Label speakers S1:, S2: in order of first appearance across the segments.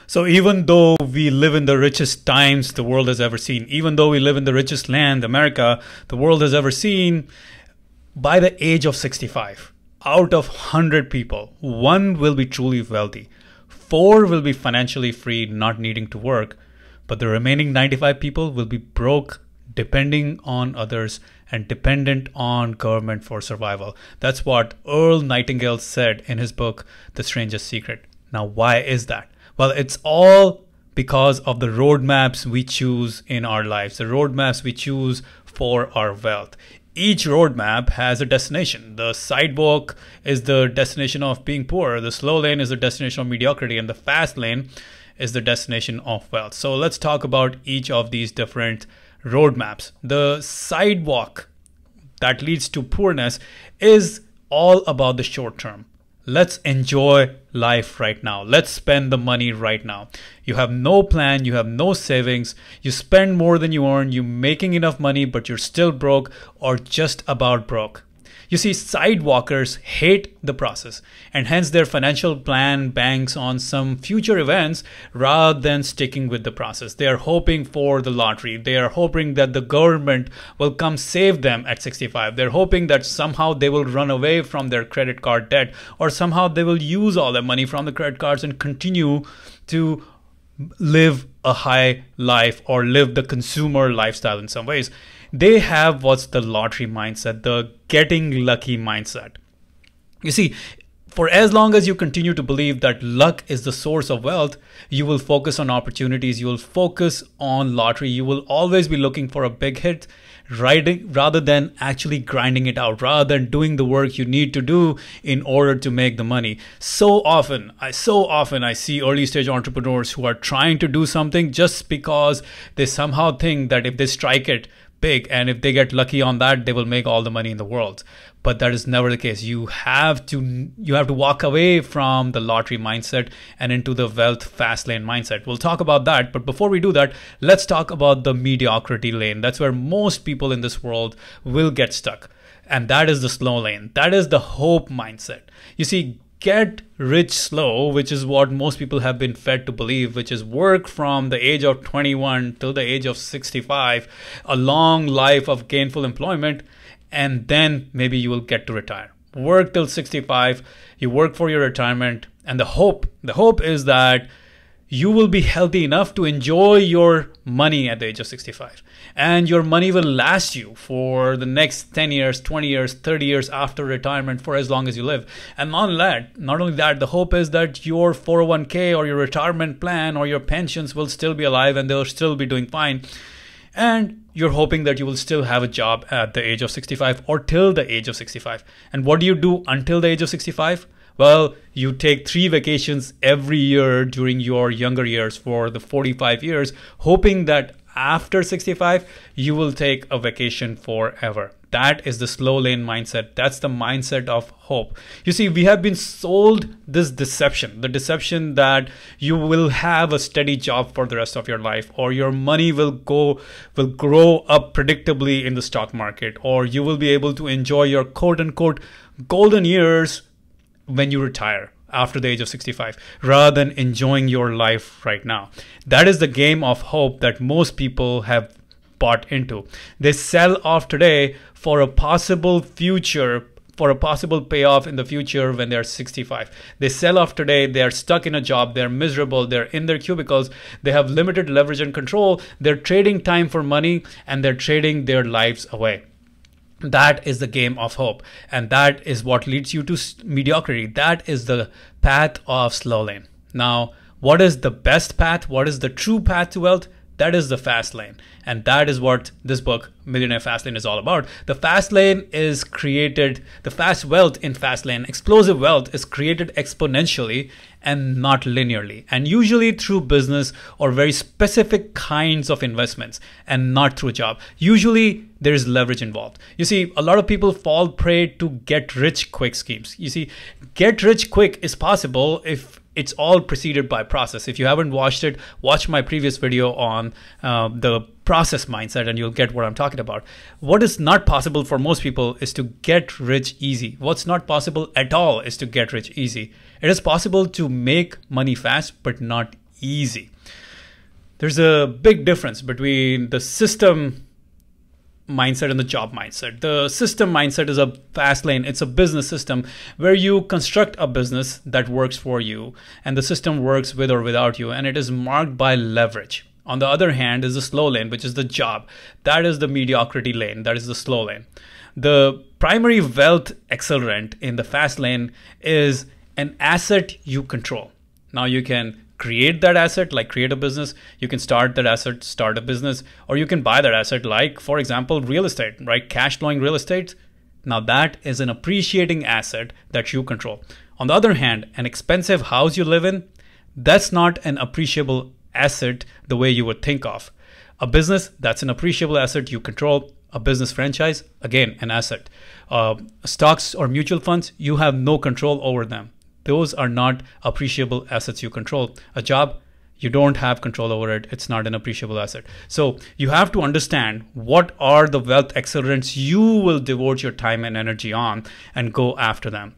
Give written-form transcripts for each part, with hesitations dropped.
S1: So even though we live in the richest times the world has ever seen, even though we live in the richest land, America, the world has ever seen, by the age of 65, out of 100 people, one will be truly wealthy. Four will be financially free, not needing to work. But the remaining 95 people will be broke, depending on others and dependent on government for survival. That's what Earl Nightingale said in his book, The Strangest Secret. Now, why is that? Well, it's all because of the roadmaps we choose in our lives, the roadmaps we choose for our wealth. Each roadmap has a destination. The sidewalk is the destination of being poor. The slow lane is the destination of mediocrity. And the fast lane is the destination of wealth. So let's talk about each of these different roadmaps. The sidewalk that leads to poorness is all about the short term. Let's enjoy life right now. Let's spend the money right now. You have no plan, you have no savings, you spend more than you earn, you're making enough money, but you're still broke or just about broke. You see, sidewalkers hate the process, and hence their financial plan banks on some future events rather than sticking with the process. They are hoping for the lottery. They are hoping that the government will come save them at 65. They're hoping that somehow they will run away from their credit card debt, or somehow they will use all their money from the credit cards and continue to live a high life or live the consumer lifestyle in some ways. They have what's the lottery mindset, the getting lucky mindset. You see, for as long as you continue to believe that luck is the source of wealth, you will focus on opportunities, you will focus on lottery, you will always be looking for a big hit, rather than actually grinding it out, rather than doing the work you need to do in order to make the money. So often I see early stage entrepreneurs who are trying to do something just because they somehow think that if they strike it big and if they get lucky on that, they will make all the money in the world. But that is never the case. You have to walk away from the lottery mindset and into the wealth fast lane mindset. We'll talk about that. But before we do that, let's talk about the mediocrity lane. That's where most people in this world will get stuck. And that is the slow lane. That is the hope mindset. You see, get rich slow, which is what most people have been fed to believe, which is work from the age of 21 till the age of 65, a long life of gainful employment, and then maybe you will get to retire. Work till 65, you work for your retirement, and the hope is that you will be healthy enough to enjoy your money at the age of 65. And your money will last you for the next 10 years, 20 years, 30 years after retirement, for as long as you live. And not only that, the hope is that your 401k or your retirement plan or your pensions will still be alive and they'll still be doing fine. And you're hoping that you will still have a job at the age of 65 or till the age of 65. And what do you do until the age of 65? Well, you take 3 vacations every year during your younger years for the 45 years, hoping that after 65, you will take a vacation forever. That is the slow lane mindset. That's the mindset of hope. You see, we have been sold this deception, the deception that you will have a steady job for the rest of your life, or your money will grow up predictably in the stock market, or you will be able to enjoy your quote unquote golden years when you retire after the age of 65, rather than enjoying your life right now. That is the game of hope that most people have bought into. They sell off today for a possible future, for a possible payoff in the future when they're 65. They sell off today, they're stuck in a job, they're miserable, they're in their cubicles, they have limited leverage and control, they're trading time for money, and they're trading their lives away. That is the game of hope, and that is what leads you to mediocrity. That is the path of slow lane. Now, what is the best path? What is the true path to wealth? That is the fast lane, and that is what this book, Millionaire Fastlane, is all about. The fast lane is created, the fast wealth in fast lane, explosive wealth is created exponentially and not linearly, and usually through business or very specific kinds of investments and not through a job. Usually there is leverage involved. You see, a lot of people fall prey to get rich quick schemes. You see, get rich quick is possible if it's all preceded by process. If you haven't watched it, watch my previous video on the process mindset and you'll get what I'm talking about. What is not possible for most people is to get rich easy. What's not possible at all is to get rich easy. It is possible to make money fast, but not easy. There's a big difference between the system mindset and the job mindset. The system mindset is a fast lane. It's a business system where you construct a business that works for you, and the system works with or without you, and it is marked by leverage. On the other hand is the slow lane, which is the job. That is the mediocrity lane. That is the slow lane. The primary wealth accelerant in the fast lane is an asset you control. Now you can create that asset, like create a business. You can start that asset, start a business, or you can buy that asset, like, for example, real estate, right? Cash flowing real estate. Now that is an appreciating asset that you control. On the other hand, an expensive house you live in, that's not an appreciable asset the way you would think of. A business, that's an appreciable asset you control. A business franchise, again, an asset. Stocks or mutual funds, you have no control over them. Those are not appreciable assets you control. A job, you don't have control over it. It's not an appreciable asset. So you have to understand what are the wealth accelerants you will devote your time and energy on and go after them.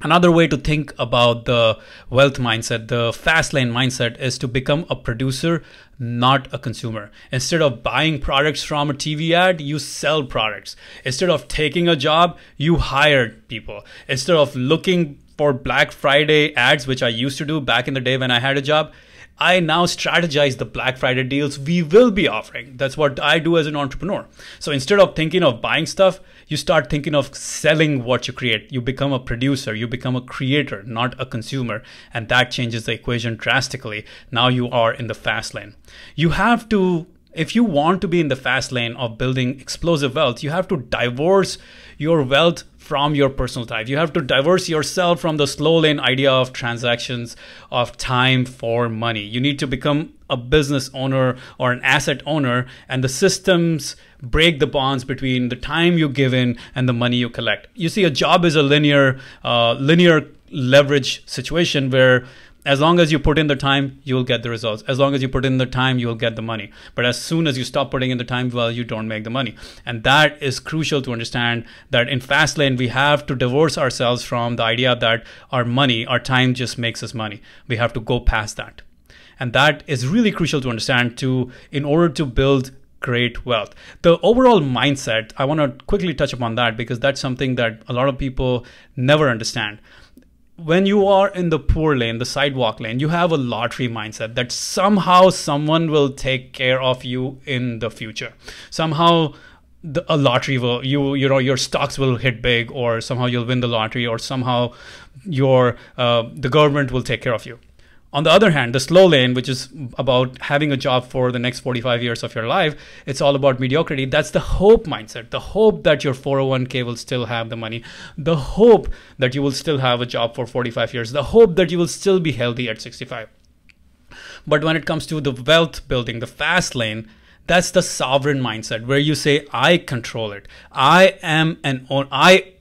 S1: Another way to think about the wealth mindset, the fast lane mindset, is to become a producer, not a consumer. Instead of buying products from a TV ad, you sell products. Instead of taking a job, you hire people. Instead of looking for Black Friday ads, which I used to do back in the day when I had a job, I now strategize the Black Friday deals we will be offering. That's what I do as an entrepreneur. So instead of thinking of buying stuff, you start thinking of selling what you create. You become a producer, you become a creator, not a consumer. And that changes the equation drastically. Now you are in the fast lane. You have to, if you want to be in the fast lane of building explosive wealth, you have to divorce your wealth from your personal life. You have to divorce yourself from the slow lane idea of transactions, of time for money. You need to become a business owner or an asset owner, and the systems break the bonds between the time you give in and the money you collect. You see, a job is a linear leverage situation where as long as you put in the time, you will get the results. As long as you put in the time, you will get the money. But as soon as you stop putting in the time, well, you don't make the money. And that is crucial to understand, that in Fastlane, we have to divorce ourselves from the idea that our money, our time just makes us money. We have to go past that. And that is really crucial to understand in order to build great wealth. The overall mindset, I want to quickly touch upon that because that's something that a lot of people never understand. When you are in the poor lane, the sidewalk lane, you have a lottery mindset that somehow someone will take care of you in the future. Somehow a lottery will, your stocks will hit big, or somehow you'll win the lottery, or somehow the government will take care of you. On the other hand, the slow lane, which is about having a job for the next 45 years of your life, it's all about mediocrity. That's the hope mindset, the hope that your 401k will still have the money, the hope that you will still have a job for 45 years, the hope that you will still be healthy at 65. But when it comes to the wealth building, the fast lane, that's the sovereign mindset where you say, I control it. I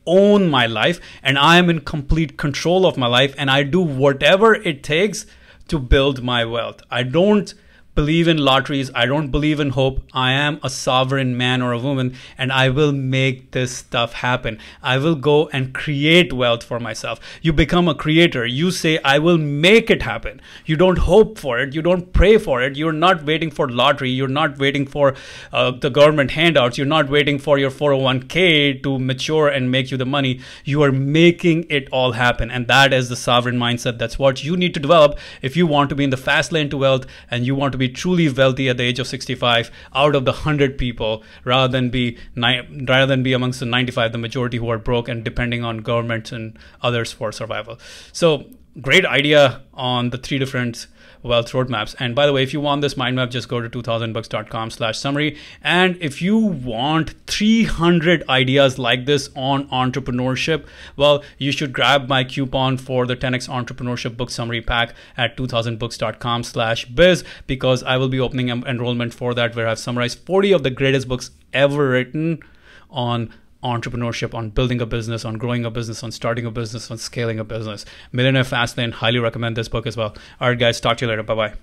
S1: own my life, and I am in complete control of my life, and I do whatever it takes to build my wealth. I don't believe in lotteries. I don't believe in hope. I am a sovereign man or a woman, and I will make this stuff happen. I will go and create wealth for myself. You become a creator. You say, I will make it happen. You don't hope for it. You don't pray for it. You're not waiting for lottery. You're not waiting for the government handouts. You're not waiting for your 401k to mature and make you the money. You are making it all happen. And that is the sovereign mindset. That's what you need to develop if you want to be in the fast lane to wealth, and you want to be truly wealthy at the age of 65 out of the 100 people, rather than be amongst the 95, the majority who are broke and depending on governments and others for survival. So great idea on the 3 different wealth roadmaps. And by the way, if you want this mind map, just go to 2000books.com/summary. And if you want 300 ideas like this on entrepreneurship, well, you should grab my coupon for the 10x entrepreneurship book summary pack at 2000books.com/biz, because I will be opening enrollment for that, where I've summarized 40 of the greatest books ever written on entrepreneurship, on building a business, on growing a business, on starting a business, on scaling a business. Millionaire Fastlane, highly recommend this book as well. All right, guys, talk to you later. Bye-bye.